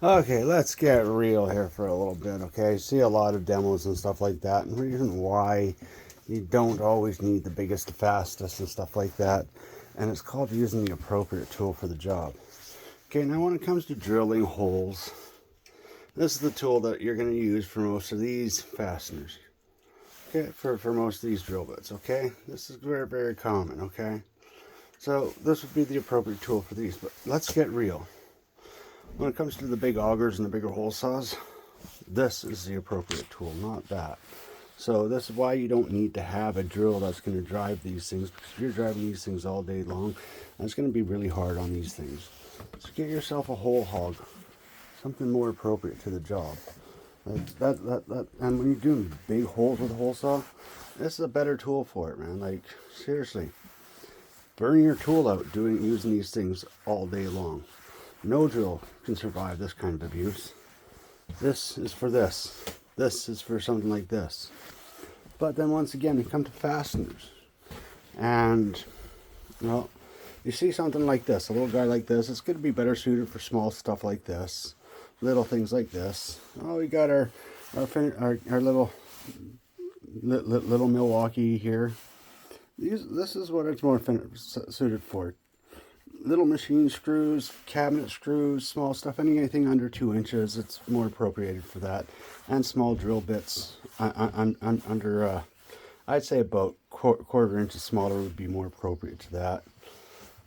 Okay, let's get real here for a little bit, okay? See a lot of demos and stuff like that, and reason why you don't always need the biggest, the fastest, and stuff like that. And it's called using the appropriate tool for the job. Okay, now when it comes to drilling holes, this is the tool that you're going to use for most of these fasteners. Okay, for most of these drill bits, okay? This is very, very common, okay? So this would be the appropriate tool for these, but let's get real. When it comes to the big augers and the bigger hole saws, this is the appropriate tool, not that. So this is why you don't need to have a drill that's going to drive these things, because if you're driving these things all day long, that's going to be really hard on these things. So get yourself a hole hog, something more appropriate to the job. And when you're doing big holes with a hole saw, this is a better tool for it, man. Like, seriously, burn your tool out using these things all day long. No drill can survive this kind of abuse. This is for this. This is for something like this. But then once again, you come to fasteners. And, well, you see something like this, a little guy like this, it's going to be better suited for small stuff like this. Little things like this. Oh, we got our little Milwaukee here. This is what it's more suited for. Little machine screws, cabinet screws, small stuff, anything under 2 inches, it's more appropriated for that. And small drill bits under, I'd say about quarter inches smaller would be more appropriate to that.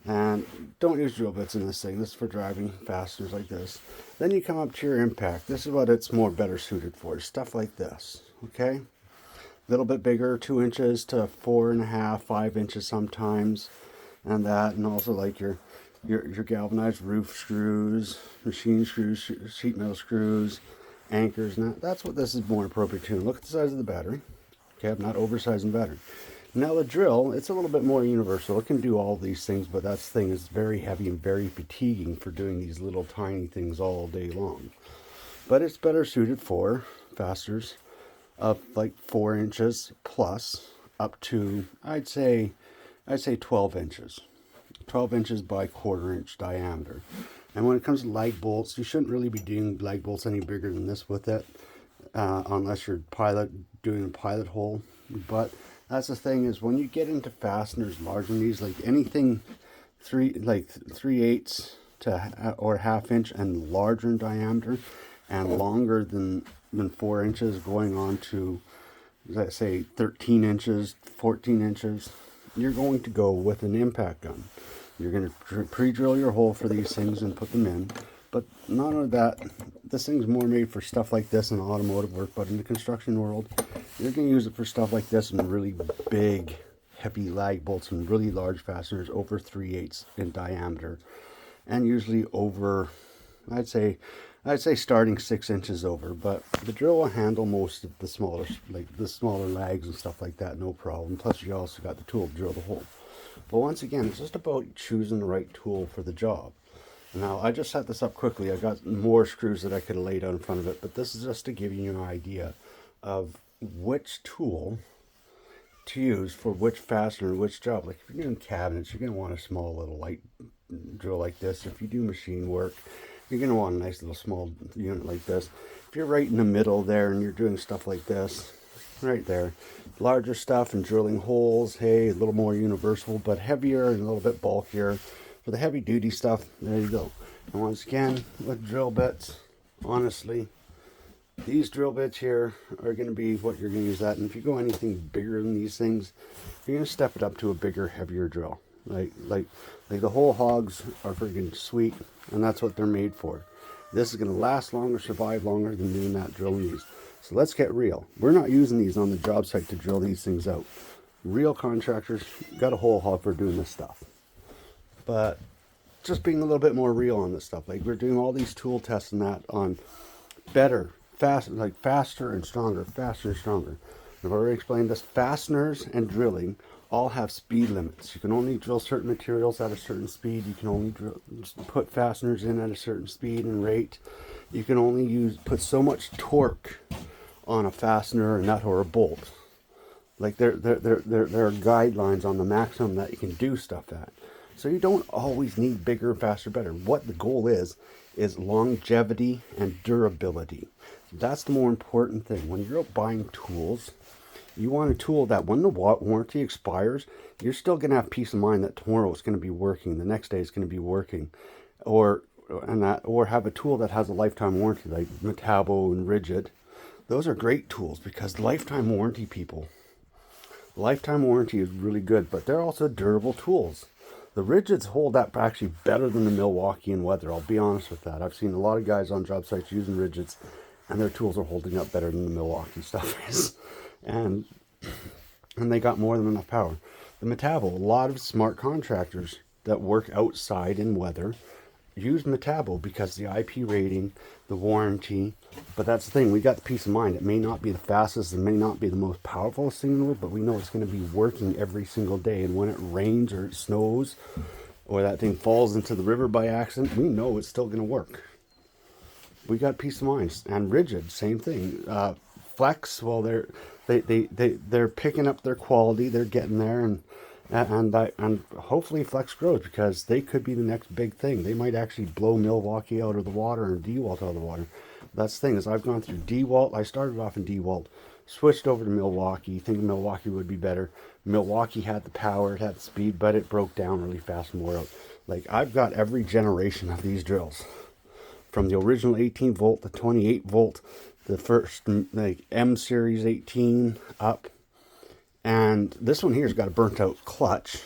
And don't use drill bits in this thing. This is for driving fasteners like this. Then you come up to your impact. This is what it's more better suited for. Stuff like this, okay? A little bit bigger, 2 inches to 4.5, 5 inches sometimes. And that, and also like your galvanized roof screws, machine screws, sheet metal screws, anchors. Now that's what this is more appropriate to. Look at the size of the battery. Okay, I'm not oversizing the battery. Now the drill, it's a little bit more universal. It can do all these things, but that thing is very heavy and very fatiguing for doing these little tiny things all day long. But it's better suited for fasteners of like 4 inches plus up to I'd say 12 inches. 12 inches by quarter inch diameter. And when it comes to lag bolts, you shouldn't really be doing lag bolts any bigger than this with it, unless you're doing a pilot hole. But that's the thing, is when you get into fasteners larger than these, like anything 3/8 to or ½ inch and larger in diameter and longer than 4 inches, going on to, let's say, 13 inches, 14 inches, you're going to go with an impact gun. You're going to pre-drill your hole for these things and put them in. But none of that, this thing's more made for stuff like this in automotive work, but in the construction world, you're going to use it for stuff like this and really big, heavy lag bolts and really large fasteners over 3/8 in diameter. And usually over, I'd say starting 6 inches over, but the drill will handle most of the smaller, like the smaller lags and stuff like that, no problem. Plus you also got the tool to drill the hole. But once again, it's just about choosing the right tool for the job. Now I just set this up quickly. I got more screws that I could have laid out in front of it, but this is just to give you an idea of which tool to use for which fastener, which job. Like if you're doing cabinets, you're going to want a small little light drill like this. If you do machine work, you're going to want a nice little small unit like this. If you're right in the middle there and you're doing stuff like this, right there, larger stuff and drilling holes, hey, a little more universal, but heavier and a little bit bulkier. For the heavy duty stuff, there you go. And once again, with drill bits, honestly, these drill bits here are going to be what you're going to use that. And if you go anything bigger than these things, you're going to step it up to a bigger, heavier drill. Like the hole hogs are freaking sweet, and that's what they're made for. This is going to last longer, survive longer than doing that drilling these. So let's get real. We're not using these on the job site to drill these things out. Real contractors got a hole hog for doing this stuff. But just being a little bit more real on this stuff. Like we're doing all these tool tests and that on better, faster and stronger, faster and stronger. I've already explained this. Fasteners and drilling all have speed limits. You can only drill certain materials at a certain speed. You can only put fasteners in at a certain speed and rate. You can only put so much torque on a fastener, a nut, or a bolt. Like there are guidelines on the maximum that you can do stuff at. So you don't always need bigger, faster, better. What the goal is longevity and durability. That's the more important thing. When you're out buying tools, you want a tool that when the warranty expires, you're still going to have peace of mind that tomorrow it's going to be working, the next day it's going to be working, or have a tool that has a lifetime warranty like Metabo and Rigid. Those are great tools because lifetime warranty, people. Lifetime warranty is really good, but they're also durable tools. The Rigids hold up actually better than the Milwaukee and Weather. I'll be honest with that. I've seen a lot of guys on job sites using Rigids, and their tools are holding up better than the Milwaukee stuff is. And they got more than enough power. The Metabo, a lot of smart contractors that work outside in weather use Metabo because the IP rating, the warranty. But that's the thing, we got the peace of mind. It may not be the fastest, it may not be the most powerful thing in the world, but we know it's going to be working every single day. And when it rains or it snows or that thing falls into the river by accident, we know it's still going to work. We got peace of mind. And Rigid, same thing. Flex, well, they're picking up their quality, they're getting there, and hopefully Flex grows because they could be the next big thing. They might actually blow Milwaukee out of the water and DeWalt out of the water. That's the thing, is I've gone through DeWalt. I started off in DeWalt, switched over to Milwaukee, thinking Milwaukee would be better. Milwaukee had the power, it had the speed, but it broke down really fast and wore out. Like, I've got every generation of these drills, from the original 18 volt, the 28 volt, the first like M series 18 up, and this one here's got a burnt out clutch,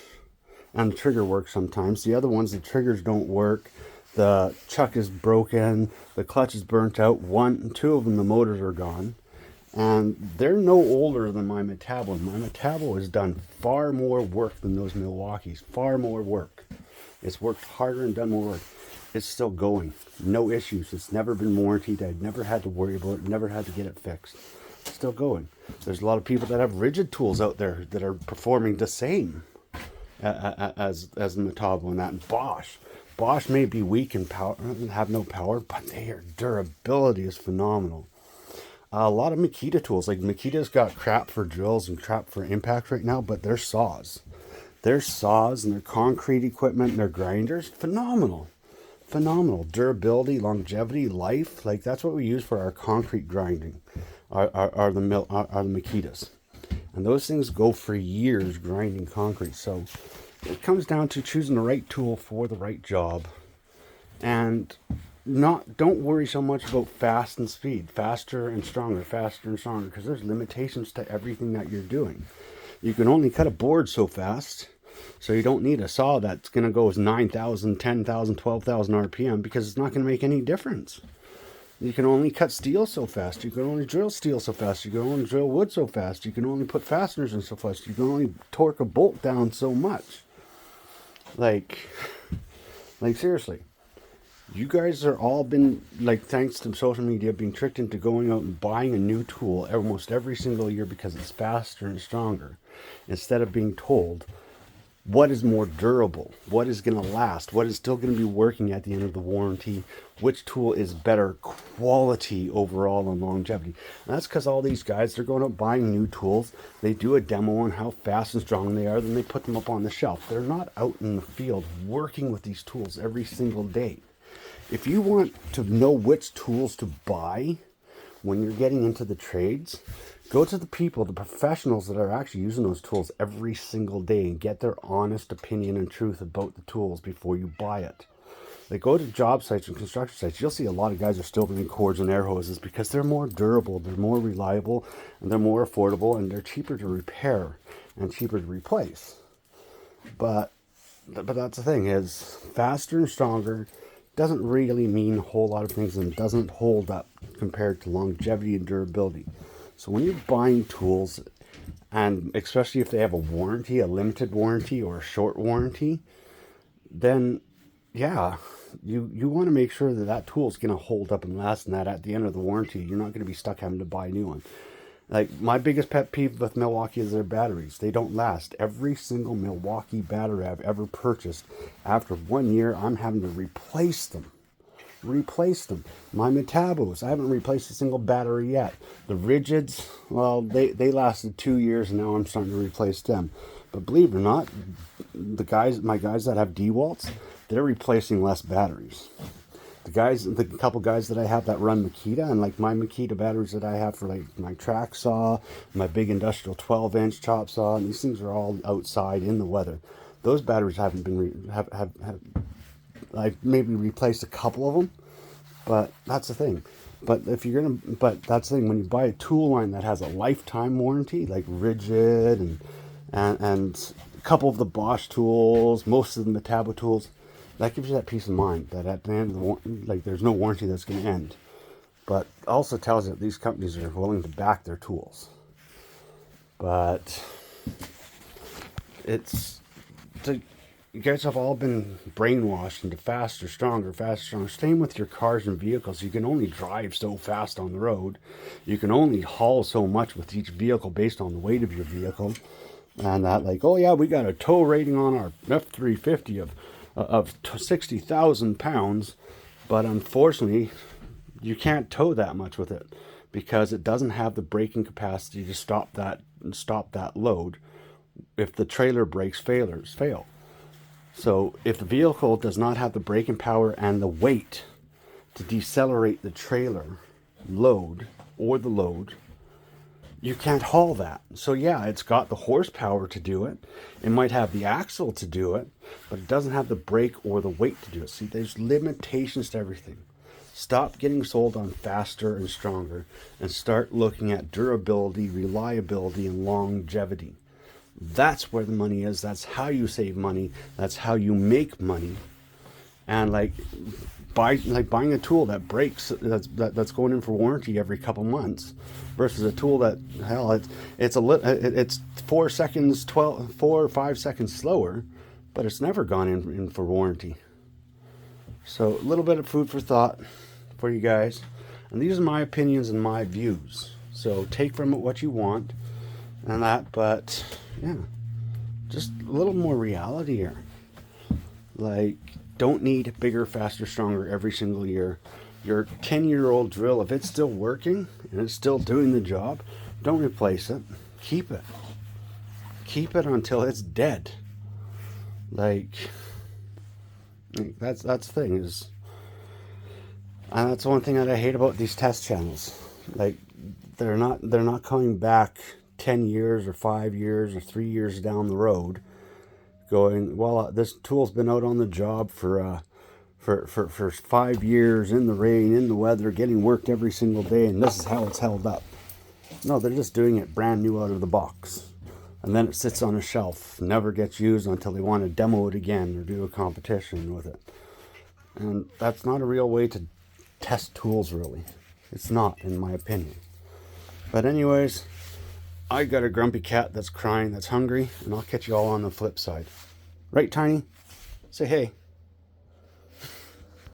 and the trigger works sometimes. The other ones, the triggers don't work, the chuck is broken, the clutch is burnt out. Two of them, the motors are gone, and they're no older than my Metabo. My Metabo has done far more work than those Milwaukees, far more work. It's worked harder and done more work. It's still going, no issues. It's never been warranted. I've never had to worry about it, never had to get it fixed. It's still going. There's a lot of people that have Rigid tools out there that are performing the same as the Metabo and that. And Bosch may be weak in power, have no power, but their durability is phenomenal. A lot of Makita tools, like Makita's got crap for drills and crap for impact right now, but their saws and their concrete equipment and their grinders, phenomenal. Durability, longevity, life. Like, that's what we use for our concrete grinding, are the Makitas, and those things go for years grinding concrete. So it comes down to choosing the right tool for the right job, and don't worry so much about fast and speed, faster and stronger, because there's limitations to everything that you're doing. You can only cut a board so fast. So you don't need a saw that's going to go as 9,000, 10,000, 12,000 RPM, because it's not going to make any difference. You can only cut steel so fast. You can only drill steel so fast. You can only drill wood so fast. You can only put fasteners in so fast. You can only torque a bolt down so much. Like seriously. You guys are all been, like, thanks to social media, being tricked into going out and buying a new tool almost every single year because it's faster and stronger, instead of being told what is more durable, what is going to last, what is still going to be working at the end of the warranty, which tool is better quality overall and longevity. And that's because all these guys, they're going out buying new tools, they do a demo on how fast and strong they are, then they put them up on the shelf. They're not out in the field working with these tools every single day. If you want to know which tools to buy when you're getting into the trades, go to the people, the professionals that are actually using those tools every single day, and get their honest opinion and truth about the tools before you buy it. Like, go to job sites and construction sites. You'll see a lot of guys are still doing cords and air hoses because they're more durable, they're more reliable, and they're more affordable, and they're cheaper to repair and cheaper to replace. But that's the thing, is faster and stronger doesn't really mean a whole lot of things, and doesn't hold up compared to longevity and durability. So when you're buying tools, and especially if they have a warranty, a limited warranty or a short warranty, then yeah, you want to make sure that tool is going to hold up and last, and that at the end of the warranty, you're not going to be stuck having to buy a new one. Like, my biggest pet peeve with Milwaukee is their batteries. They don't last. Every single Milwaukee battery I've ever purchased, after 1 year, I'm having to replace them. My Metabos, I haven't replaced a single battery yet. The Rigids, well, they lasted 2 years, and now I'm starting to replace them. But believe it or not, my guys that have DeWalt's, they're replacing less batteries. The couple guys that I have that run Makita, and like my Makita batteries that I have for like my track saw, my big industrial 12-inch chop saw, and these things are all outside in the weather. Those batteries haven't been I've maybe replaced a couple of them, but that's the thing. But that's the thing, when you buy a tool line that has a lifetime warranty, like Rigid and a couple of the Bosch tools, most of the Metabo tools, that gives you that peace of mind that at the end of there's no warranty that's going to end. But also tells you that these companies are willing to back their tools. But you guys have all been brainwashed into faster, stronger, faster, stronger. Same with your cars and vehicles. You can only drive so fast on the road. You can only haul so much with each vehicle based on the weight of your vehicle. And that, like, oh yeah, we got a tow rating on our F-350 of 60,000 pounds, but unfortunately, you can't tow that much with it because it doesn't have the braking capacity to stop that load if the trailer brakes fail. So if the vehicle does not have the braking power and the weight to decelerate the trailer load or the load, you can't haul that. So yeah, it's got the horsepower to do it. It might have the axle to do it, but it doesn't have the brake or the weight to do it. See, there's limitations to everything. Stop getting sold on faster and stronger and start looking at durability, reliability, and longevity. That's where the money is. That's how you save money. That's how you make money. And buying a tool that breaks, that's going in for warranty every couple months, versus a tool that, hell, it's 4 or 5 seconds slower, but it's never gone in for warranty. So a little bit of food for thought for you guys, and these are my opinions and my views. So take from it what you want, and that. But yeah, just a little more reality here. Like, don't need bigger, faster, stronger every single year. Your 10-year-old drill, if it's still working and it's still doing the job, don't replace it. Keep it. Keep it until it's dead. Like, that's the thing is, and that's one thing that I hate about these test channels. Like, they're not coming back 10 years or 5 years or 3 years down the road going, well, this tool's been out on the job for 5 years in the rain, in the weather, getting worked every single day, and this is how it's held up. No, they're just doing it brand new out of the box. And then it sits on a shelf, never gets used until they want to demo it again or do a competition with it. And that's not a real way to test tools, really. It's not, in my opinion. But anyways, I got a grumpy cat that's crying, that's hungry, and I'll catch you all on the flip side. Right, Tiny? Say hey.